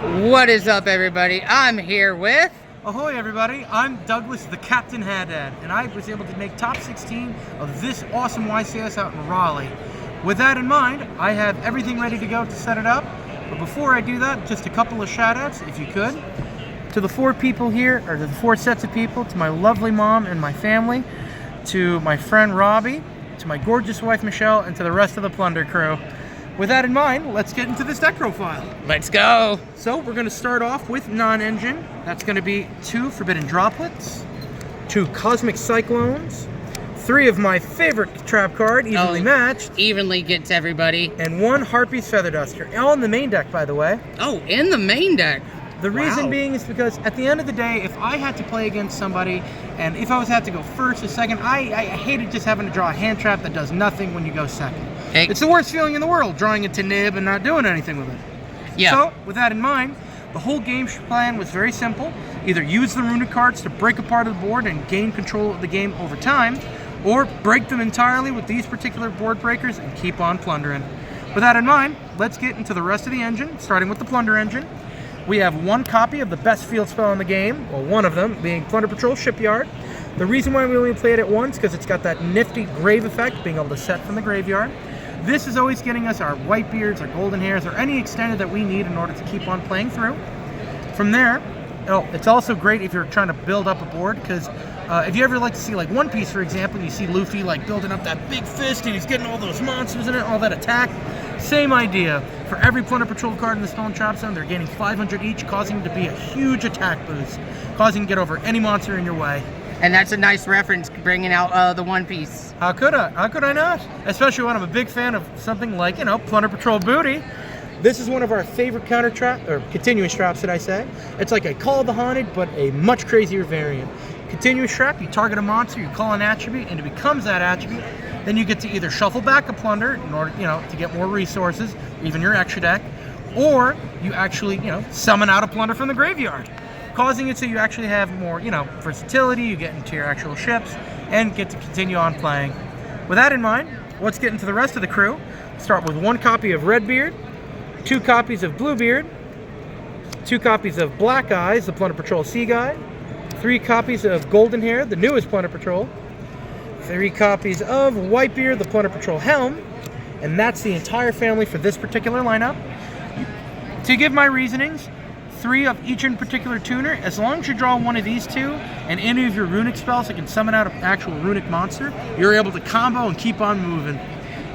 What is up, everybody? I'm here with... Ahoy, everybody. I'm Douglas, the Captain Haddad, and I was able to make top 16 of this awesome YCS out in Raleigh. With that in mind, I have everything ready to go to set it up. But before I do that, just a couple of shout-outs, if you could. To the 4 people here, or to the 4 sets of people, to my lovely mom and my family, to my friend Robbie, to my gorgeous wife Michelle, and to the rest of the Plunder crew. With that in mind, let's get into this deck profile. Let's go! So we're going to start off with NonEngine. That's going to be 2 Forbidden Droplets, 2 Cosmic Cyclones, 3 of my favorite trap card, evenly matched. Evenly gets everybody. And 1 Harpy's Feather Duster. All in the main deck, by the way. Oh, in the main deck. The reason being is because at the end of the day, if I had to play against somebody, and if I was had to go first or second, I hated just having to draw a hand trap that does nothing when you go second. Okay. It's the worst feeling in the world, drawing it to nib and not doing anything with it. Yeah. So, with that in mind, the whole game plan was very simple. Either use the Runick cards to break apart the board and gain control of the game over time, or break them entirely with these particular board breakers and keep on plundering. With that in mind, let's get into the rest of the engine, starting with the Plunder engine. We have 1 copy of the best field spell in the game, well, one of them being Plunder Patrol Shipyard. The reason why we only played it once, because it's got that nifty grave effect, being able to set from the graveyard. This is always getting us our Whitebeards, our Golden Hairs, or any extended that we need in order to keep on playing through. From there, it's also great if you're trying to build up a board, because if you ever like to see, like One Piece, for example, you see Luffy like building up that big fist, and he's getting all those monsters in it, all that attack. Same idea. For every Plunder Patrol card in the Spell and Trap Zone, they're gaining 500 each, causing them to be a huge attack boost, causing you to get over any monster in your way. And that's a nice reference, bringing out the One Piece. How could I? How could I not? Especially when I'm a big fan of something like, Plunder Patrol Booty. This is one of our favorite counter trap, or continuous traps, should I say. It's like a Call of the Haunted, but a much crazier variant. Continuous trap, you target a monster, you call an attribute, and it becomes that attribute. Then you get to either shuffle back a Plunder in order, to get more resources, even your extra deck, or you actually, summon out a Plunder from the graveyard, causing it so you actually have more, versatility, you get into your actual ships, and get to continue on playing. With that in mind, let's get into the rest of the crew. Start with 1 copy of Redbeard, 2 copies of Bluebeard, 2 copies of Black Eyes, the Plunder Patrol Sea Guide, 3 copies of Golden Hair, the newest Plunder Patrol, 3 copies of Whitebeard, the Plunder Patrol Helm, and that's the entire family for this particular lineup. To give my reasonings, 3 of each in particular tuner. As long as you draw one of these 2 and any of your Runick spells that can summon out an actual Runick monster, you're able to combo and keep on moving.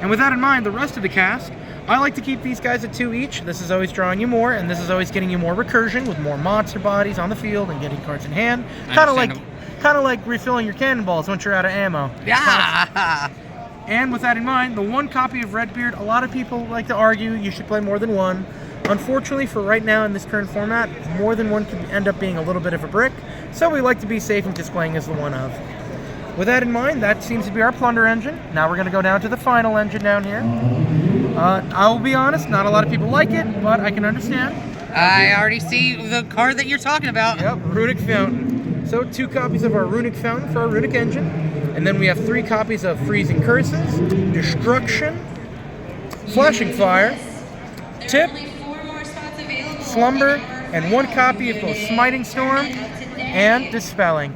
And with that in mind, the rest of the Cask, I like to keep these guys at 2 each. This is always drawing you more, and this is always getting you more recursion with more monster bodies on the field and getting cards in hand. Kind of like refilling your cannonballs once you're out of ammo. Yeah. And with that in mind, the 1 copy of Redbeard, a lot of people like to argue you should play more than 1. Unfortunately, for right now in this current format, more than 1 could end up being a little bit of a brick, so we like to be safe and just playing as the one of. With that in mind, that seems to be our Plunder engine. Now we're going to go down to the final engine down here. I will be honest, not a lot of people like it, but I can understand. I already see the card that you're talking about. Yep, Runick Fountain. So 2 copies of our Runick Fountain for our Runick engine, and then we have 3 copies of Freezing Curses, Destruction, Flashing Fire, Tip, Slumber, and 1 copy of both Smiting Storm and Dispelling.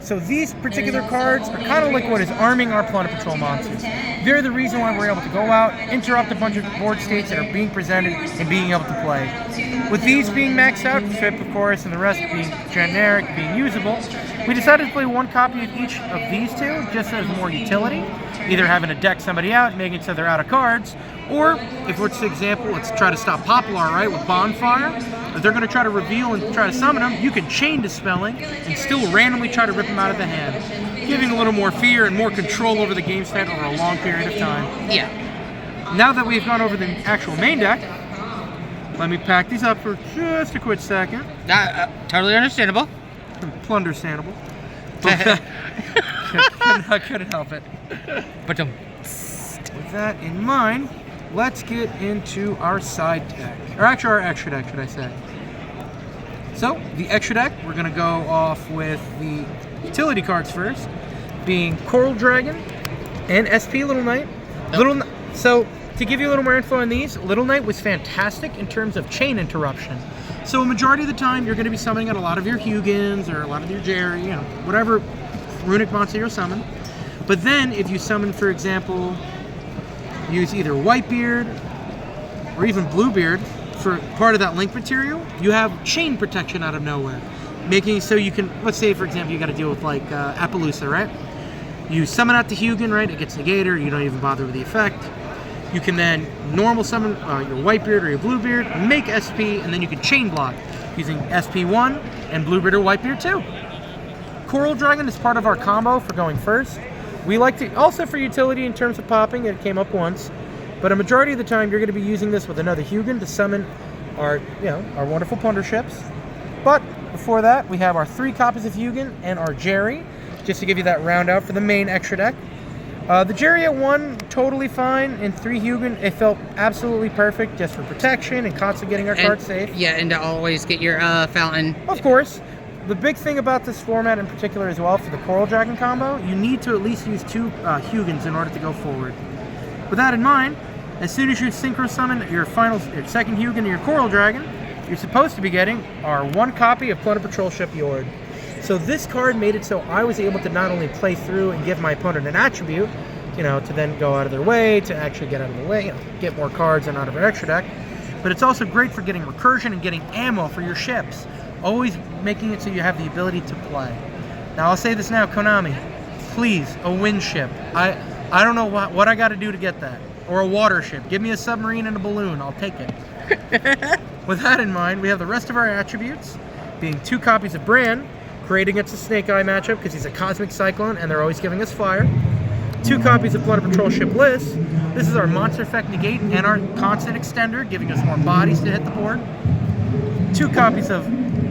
So these particular cards are kind of like what is arming our Plunder Patrol monsters. They're the reason why we're able to go out, interrupt a bunch of board states that are being presented and being able to play. With these being maxed out, FIP of course, and the rest being generic, being usable, we decided to play 1 copy of each of these 2 just as more utility. Either having to deck somebody out, making it so they're out of cards, or if we're, for example, let's try to stop Poplar, right, with Bonfire. If they're going to try to reveal and try to summon them, you can chain Dispelling and still randomly try to rip them out of the hand, giving a little more fear and more control over the game state over a long period of time. Yeah. Now that we've gone over the actual main deck, let me pack these up for just a quick second. Totally understandable. Plunderstandable. I couldn't help it. But with that in mind, let's get into our side deck. Or actually our extra deck, should I say. So, the extra deck, we're going to go off with the utility cards first, being Coral Dragon and SP Little Knight. So, to give you a little more info on these, Little Knight was fantastic in terms of chain interruption. So a majority of the time, you're going to be summoning out a lot of your Hugins or a lot of your Jerry, you know, whatever Runick monster you're summoning. But then, if you summon, for example, use either Whitebeard or even Bluebeard for part of that link material, you have chain protection out of nowhere. Making so you can, let's say, for example, you got to deal with like Appaloosa, right? You summon out the Hugin, right? It gets negated, you don't even bother with the effect. You can then normal summon your Whitebeard or your Bluebeard, make SP, and then you can chain block using SP1 and Bluebeard or Whitebeard 2. Coral Dragon is part of our combo for going first. We like to, also for utility in terms of popping, it came up once, but a majority of the time you're going to be using this with another Hugin to summon our, our wonderful Plunder ships. But before that, we have our 3 copies of Hugin and our Jerry, just to give you that round out for the main extra deck. The Jerry at 1, totally fine, and 3 Hugin, it felt absolutely perfect just for protection and constantly getting our cards safe. Yeah, and to always get your fountain. Of course. The big thing about this format in particular as well for the Coral Dragon combo, you need to at least use 2 Hugins in order to go forward. With that in mind, as soon as you synchro summon your second Hugin and your Coral Dragon, you're supposed to be getting our 1 copy of Plunder Patrol Ship Yord. So this card made it so I was able to not only play through and give my opponent an attribute, to then go out of their way, to actually get out of the way, get more cards and out of our extra deck, but it's also great for getting recursion and getting ammo for your ships. Always making it so you have the ability to play. Now I'll say this now, Konami, please, a wind ship. I don't know what I got to do to get that. Or a water ship. Give me a submarine and a balloon. I'll take it. With that in mind, we have the rest of our attributes, being 2 copies of Bran, great against the Snake Eye matchup because he's a Cosmic Cyclone and they're always giving us fire. 2 copies of Plunder Patrol Ship Bliss. This is our monster effect negate and our constant extender, giving us more bodies to hit the board. 2 copies of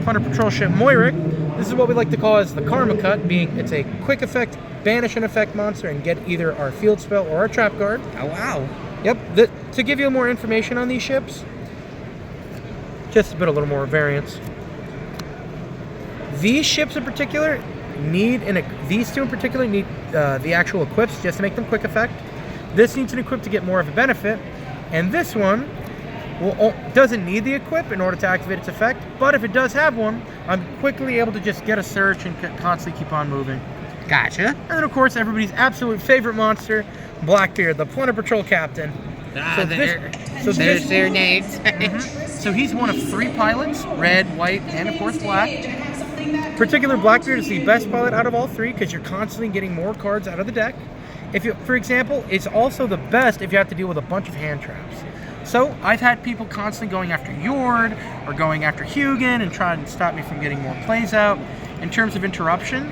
Plunder Patrol Ship Moiric. This is what we like to call as the Karma Cut, being it's a quick effect, banish an effect monster and get either our field spell or our trap card. Oh wow. Yep. To give you more information on these ships, just a little more variance. These ships in particular these 2 in particular need the actual equips just to make them quick effect. This needs an equip to get more of a benefit, and this one doesn't need the equip in order to activate its effect, but if it does have one, I'm quickly able to just get a search and constantly keep on moving. Gotcha. And then of course everybody's absolute favorite monster, Blackbeard, the Plunder Patrol Captain. There's their names. So he's one of 3 pilots, red, white, and of course black. Particular Blackbeard is the best pilot out of all 3 because you're constantly getting more cards out of the deck. For example, it's also the best if you have to deal with a bunch of hand traps. So I've had people constantly going after Yord or going after Hugin and trying to stop me from getting more plays out in terms of interruption,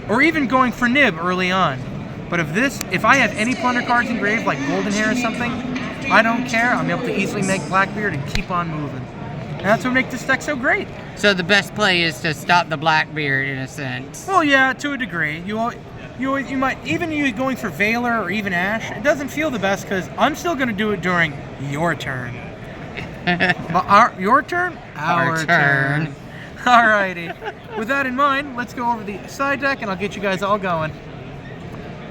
or even going for Nib early on. But if I have any Plunder cards engraved like Golden Hair or something, I don't care. I'm able to easily make Blackbeard and keep on moving. And that's what makes this deck so great. So the best play is to stop the Blackbeard in a sense. Well, yeah, to a degree. You might, even you going for Valor or even Ash, it doesn't feel the best because I'm still going to do it during your turn. But your turn? Our turn. Alrighty. With that in mind, let's go over the side deck and I'll get you guys all going.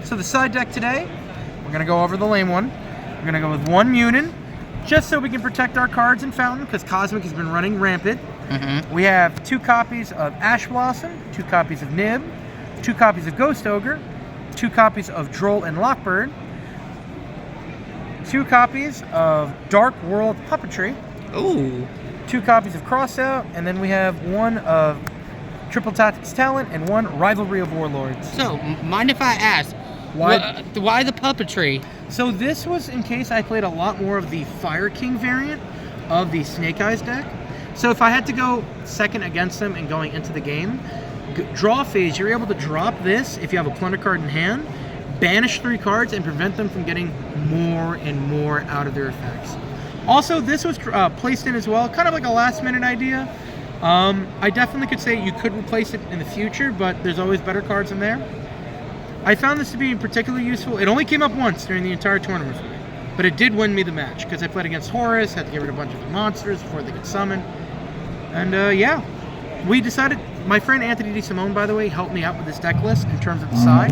So the side deck today, we're going to go over the lame one. We're going to go with 1 Munin, just so we can protect our cards in Fountain because Cosmic has been running rampant. We have 2 copies of Ash Blossom, 2 copies of Nib, 2 copies of Ghost Ogre, 2 copies of Droll and Lockbird, 2 copies of Dark World Puppetry, Ooh. 2 copies of Crossout, and then we have 1 of Triple Tactics Talent and 1 Rivalry of Warlords. So, mind if I ask, why the puppetry? So this was in case I played a lot more of the Fire King variant of the Snake Eyes deck. So if I had to go second against them and going into the game, draw phase, you're able to drop this if you have a Plunder card in hand, banish 3 cards, and prevent them from getting more and more out of their effects. Also, this was placed in as well, kind of like a last-minute idea. I definitely could say you could replace it in the future, but there's always better cards in there. I found this to be particularly useful. It only came up once during the entire tournament for me, but it did win me the match because I played against Horus, had to get rid of a bunch of the monsters before they could summon. And yeah, we decided My friend Anthony DeSimone, by the way, helped me out with this deck list in terms of the side.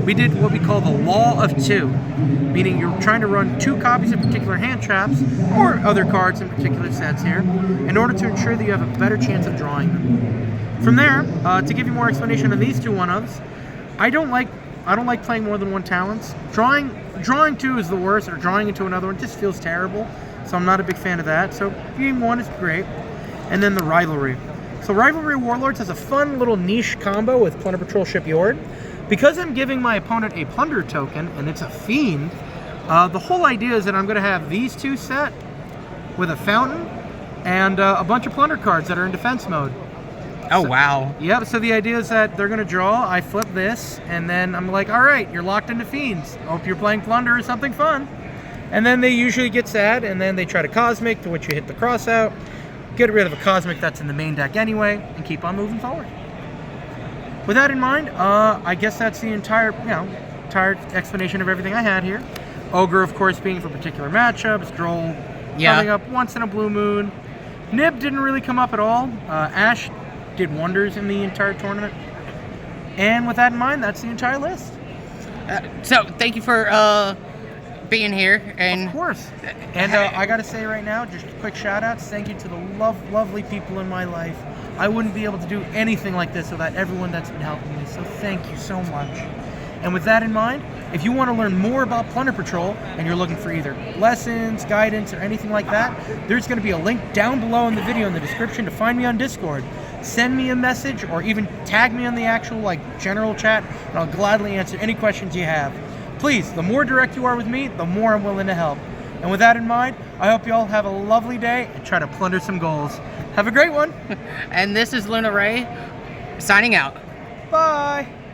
We did what we call the law of two, meaning you're trying to run 2 copies of particular hand traps or other cards in particular sets here in order to ensure that you have a better chance of drawing them. From there, to give you more explanation on these 2 1-ofs, I don't like playing more than 1 talents. Drawing 2 is the worst, or drawing into another one just feels terrible, so I'm not a big fan of that. So being 1 is great. And then the Rivalry. So Rivalry Warlords has a fun little niche combo with Plunder Patrol Shipyard. Because I'm giving my opponent a Plunder token, and it's a Fiend, the whole idea is that I'm going to have these 2 set with a Fountain and a bunch of Plunder cards that are in defense mode. Oh, wow. Yep, so the idea is that they're going to draw, I flip this, and then I'm like, all right, you're locked into Fiends. Hope you're playing Plunder or something fun. And then they usually get sad, and then they try to Cosmic, to which you hit the cross out, get rid of a Cosmic that's in the main deck anyway, and keep on moving forward. With that in mind, I guess that's the entire explanation of everything I had here. Ogre, of course, being for particular matchups. Droll coming up once in a blue moon. Nib didn't really come up at all. Ash did wonders in the entire tournament. And with that in mind, that's the entire list. So thank you for being here. And of course. And I got to say right now, just quick shout outs. Thank you to the lovely people in my life. I wouldn't be able to do anything like this without everyone that's been helping me. So thank you so much. And with that in mind, if you want to learn more about Plunder Patrol and you're looking for either lessons, guidance, or anything like that, there's going to be a link down below in the video in the description to find me on Discord. Send me a message or even tag me on the actual general chat, and I'll gladly answer any questions you have. Please, the more direct you are with me, the more I'm willing to help. And with that in mind, I hope you all have a lovely day and try to plunder some goals. Have a great one. And this is Luna Ray signing out. Bye.